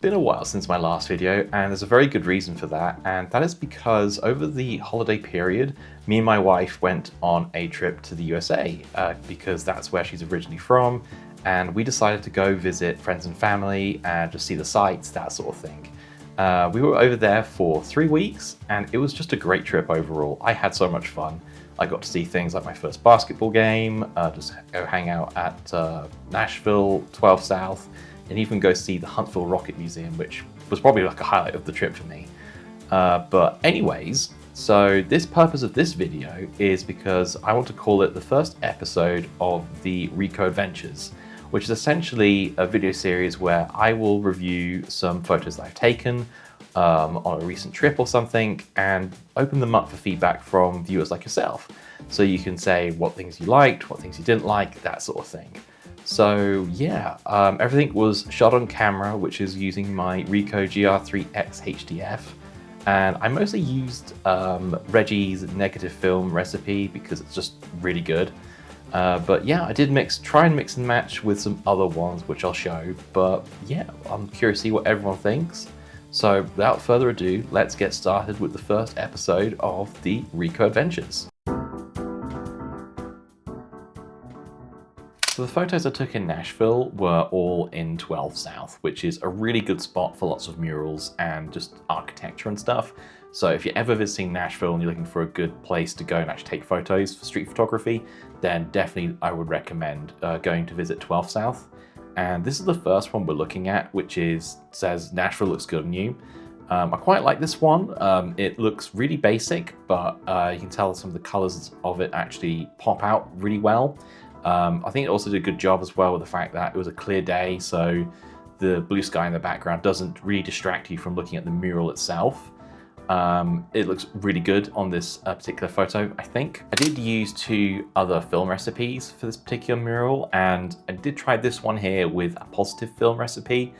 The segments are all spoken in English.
been a while since my last video, and there's a very good reason for that, and that is because over the holiday period, me and my wife went on a trip to the USA, because that's where she's originally from, and we decided to go visit friends and family and just see the sights, that sort of thing. We were over there for 3 weeks, and it was just a great trip overall. I had so much fun. I got to see things like my first basketball game, just go hang out at Nashville, 12 South, and even go see the Huntsville Rocket Museum, which was probably like a highlight of the trip for me. But anyways, so this purpose of this video is because I want to call it the first episode of the Ricoh Adventures, which is essentially a video series where I will review some photos that I've taken on a recent trip or something and open them up for feedback from viewers like yourself. So you can say what things you liked, what things you didn't like, that sort of thing. So yeah, everything was shot on camera, which is using my Ricoh GR IIIX HDF. And I mostly used Reggie's negative film recipe because it's just really good. But yeah, I did try and mix and match with some other ones, which I'll show. But yeah, I'm curious to see what everyone thinks. So without further ado, let's get started with the first episode of the Ricoh Adventures. So the photos I took in Nashville were all in 12 South, which is a really good spot for lots of murals and just architecture and stuff. So if you're ever visiting Nashville and you're looking for a good place to go and actually take photos for street photography, then definitely I would recommend going to visit 12 South. And this is the first one we're looking at, which says Nashville looks good on you. I quite like this one. It looks really basic, but you can tell some of the colors of it actually pop out really well. I think it also did a good job as well with the fact that it was a clear day, so the blue sky in the background doesn't really distract you from looking at the mural itself. It looks really good on this particular photo, I think. I did use 2 other film recipes for this particular mural, and I did try this one here with a positive film recipe,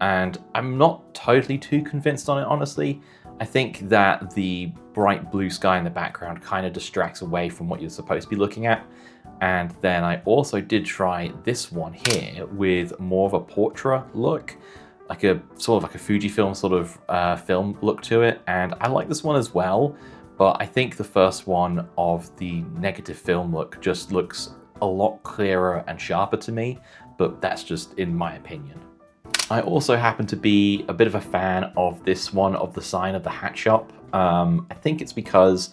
and I'm not totally too convinced on it, honestly. I think that the bright blue sky in the background kind of distracts away from what you're supposed to be looking at. And then I also did try this one here with more of a portrait look, like a sort of like a Fujifilm sort of film look to it. And I like this one as well, but I think the first one of the negative film look just looks a lot clearer and sharper to me, but that's just in my opinion. I also happen to be a bit of a fan of this one of the sign of the hat shop. I think it's because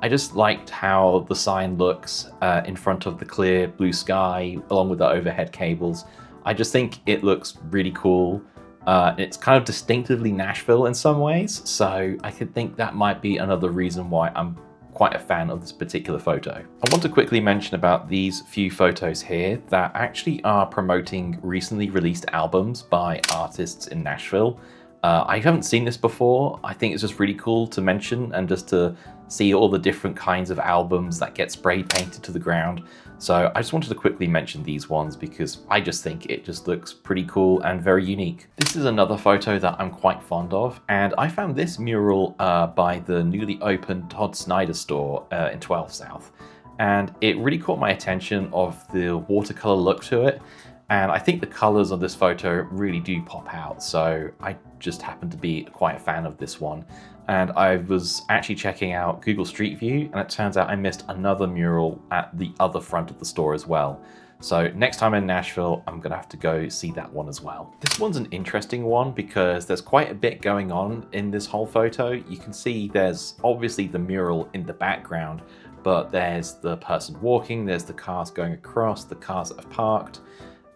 I just liked how the sign looks in front of the clear blue sky along with the overhead cables. I just think it looks really cool. It's kind of distinctively Nashville in some ways, so I could think that might be another reason why I'm quite a fan of this particular photo. I want to quickly mention about these few photos here that actually are promoting recently released albums by artists in Nashville. I haven't seen this before. I think it's just really cool to mention and just to see all the different kinds of albums that get spray painted to the ground. So I just wanted to quickly mention these ones because I just think it just looks pretty cool and very unique. This is another photo that I'm quite fond of, and I found this mural by the newly opened Todd Snyder store in 12 South. And it really caught my attention of the watercolor look to it. And I think the colors on this photo really do pop out, so I just happen to be quite a fan of this one. And I was actually checking out Google Street View, and it turns out I missed another mural at the other front of the store as well. So next time in Nashville, I'm gonna have to go see that one as well. This one's an interesting one because there's quite a bit going on in this whole photo. You can see there's obviously the mural in the background, but there's the person walking, there's the cars going across, the cars that have parked.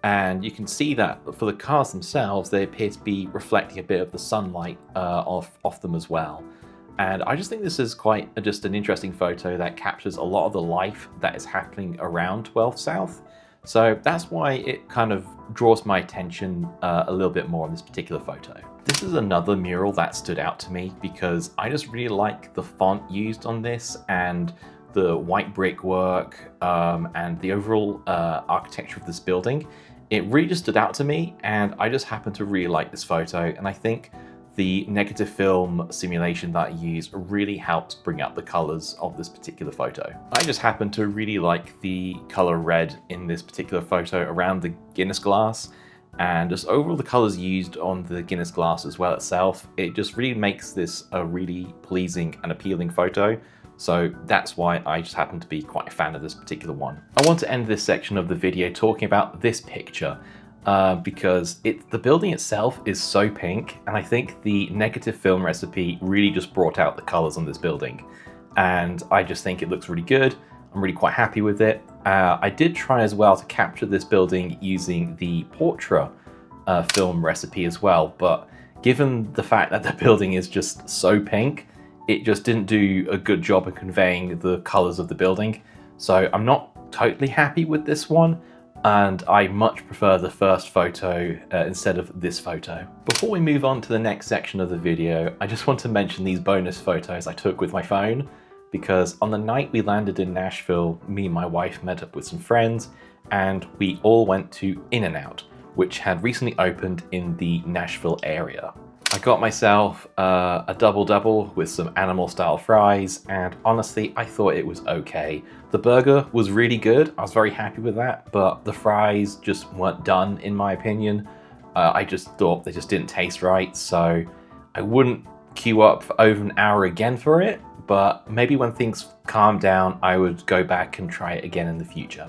And you can see that for the cars themselves, they appear to be reflecting a bit of the sunlight off them as well. And I just think this is quite just an interesting photo that captures a lot of the life that is happening around 12 South. So that's why it kind of draws my attention a little bit more on this particular photo. This is another mural that stood out to me because I just really like the font used on this and the white brickwork and the overall architecture of this building. It really just stood out to me, and I just happen to really like this photo, and I think the negative film simulation that I use really helps bring out the colors of this particular photo. I just happen to really like the color red in this particular photo around the Guinness glass, And just overall the colors used on the Guinness glass as well itself, it just really makes this a really pleasing and appealing photo. So that's why I just happen to be quite a fan of this particular one. I want to end this section of the video talking about this picture because the building itself is so pink, and I think the negative film recipe really just brought out the colors on this building. And I just think it looks really good. I'm really quite happy with it. I did try as well to capture this building using the Portra film recipe as well, but given the fact that the building is just so pink, it just didn't do a good job of conveying the colors of the building. So I'm not totally happy with this one, and I much prefer the first photo instead of this photo. Before we move on to the next section of the video, I just want to mention these bonus photos I took with my phone, because on the night we landed in Nashville, me and my wife met up with some friends and we all went to In-N-Out, which had recently opened in the Nashville area. I got myself a double-double with some animal-style fries, and honestly, I thought it was okay. The burger was really good, I was very happy with that, but the fries just weren't done in my opinion. I just thought they just didn't taste right, so I wouldn't queue up for over an hour again for it, but maybe when things calm down, I would go back and try it again in the future.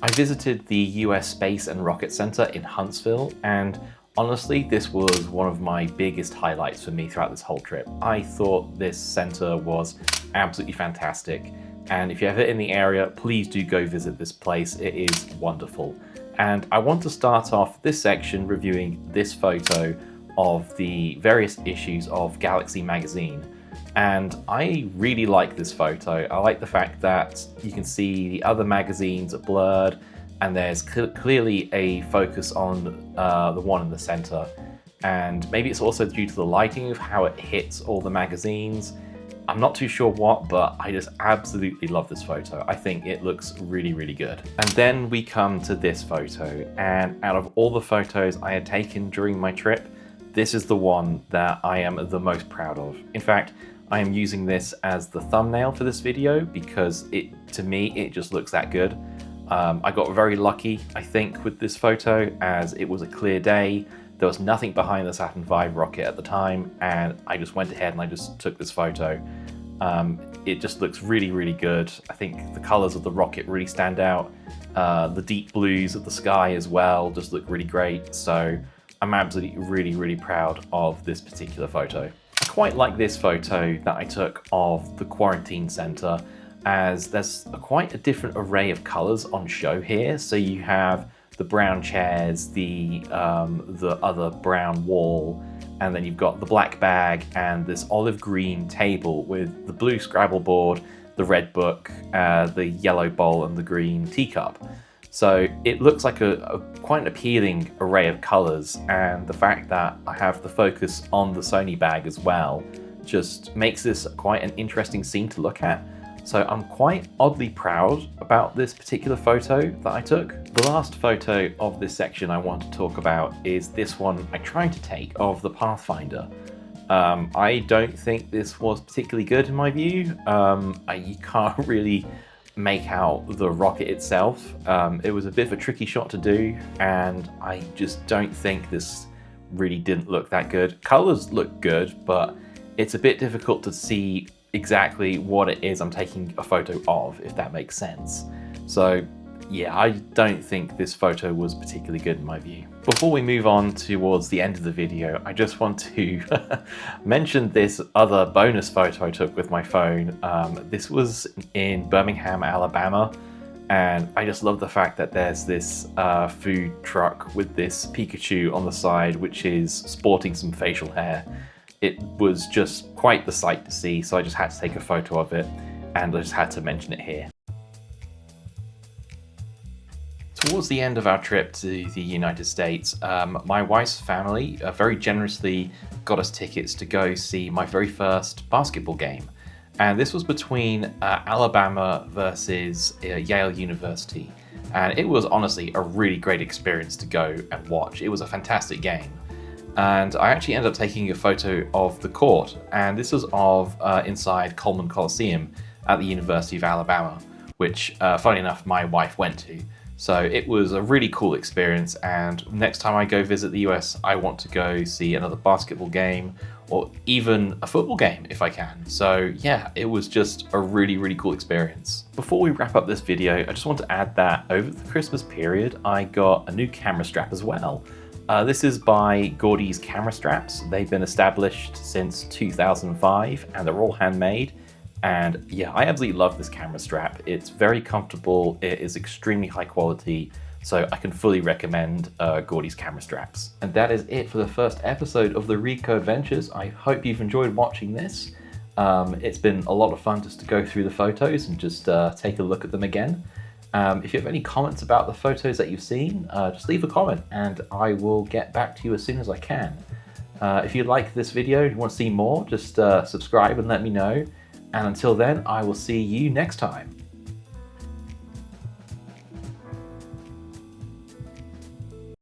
I visited the US Space and Rocket Center in Huntsville, and honestly, this was one of my biggest highlights for me throughout this whole trip. I thought this center was absolutely fantastic, and if you're ever in the area, please do go visit this place. It is wonderful. And I want to start off this section reviewing this photo of the various issues of Galaxy magazine. And I really like this photo. I like the fact that you can see the other magazines are blurred, and there's clearly a focus on the one in the center. And maybe it's also due to the lighting of how it hits all the magazines. I'm not too sure what, but I just absolutely love this photo. I think it looks really, really good. And then we come to this photo, and out of all the photos I had taken during my trip, this is the one that I am the most proud of. In fact, I am using this as the thumbnail for this video because to me, it just looks that good. I got very lucky, I think, with this photo, as it was a clear day. There was nothing behind the Saturn V rocket at the time, and I just went ahead and I just took this photo. It just looks really, really good. I think the colors of the rocket really stand out. The deep blues of the sky as well just look really great. So I'm absolutely really, really proud of this particular photo. I quite like this photo that I took of the quarantine center, as there's quite a different array of colors on show here. So you have the brown chairs, the other brown wall, and then you've got the black bag and this olive green table with the blue Scrabble board, the red book, the yellow bowl, and the green teacup. So it looks like a quite an appealing array of colors, and the fact that I have the focus on the Sony bag as well just makes this quite an interesting scene to look at. So I'm quite oddly proud about this particular photo that I took. The last photo of this section I want to talk about is this one I tried to take of the Pathfinder. I don't think this was particularly good in my view. You can't really make out the rocket itself. It was a bit of a tricky shot to do, and I just don't think this really didn't look that good. Colors look good, but it's a bit difficult to see exactly what it is I'm taking a photo of, if that makes sense. So yeah, I don't think this photo was particularly good in my view. Before we move on towards the end of the video, I just want to mention this other bonus photo I took with my phone. This was in Birmingham, Alabama, and I just love the fact that there's this food truck with this Pikachu on the side, which is sporting some facial hair. It was just quite the sight to see, so I just had to take a photo of it, and I just had to mention it here. Towards the end of our trip to the United States, my wife's family very generously got us tickets to go see my very first basketball game. And this was between Alabama versus Yale University. And it was honestly a really great experience to go and watch. It was a fantastic game. And I actually ended up taking a photo of the court, and this was of inside Coleman Coliseum at the University of Alabama, which, funny enough, my wife went to. So it was a really cool experience, and next time I go visit the US, I want to go see another basketball game or even a football game if I can. So yeah, it was just a really, really cool experience. Before we wrap up this video, I just want to add that over the Christmas period, I got a new camera strap as well. This is by Gordy's Camera Straps. They've been established since 2005 and they're all handmade. And yeah, I absolutely love this camera strap. It's very comfortable, it is extremely high quality, so I can fully recommend Gordy's Camera Straps. And that is it for the first episode of the Ricoh Adventures. I hope you've enjoyed watching this. It's been a lot of fun just to go through the photos and just take a look at them again. If you have any comments about the photos that you've seen, just leave a comment and I will get back to you as soon as I can. If you like this video and you want to see more, just subscribe and let me know. And until then, I will see you next time.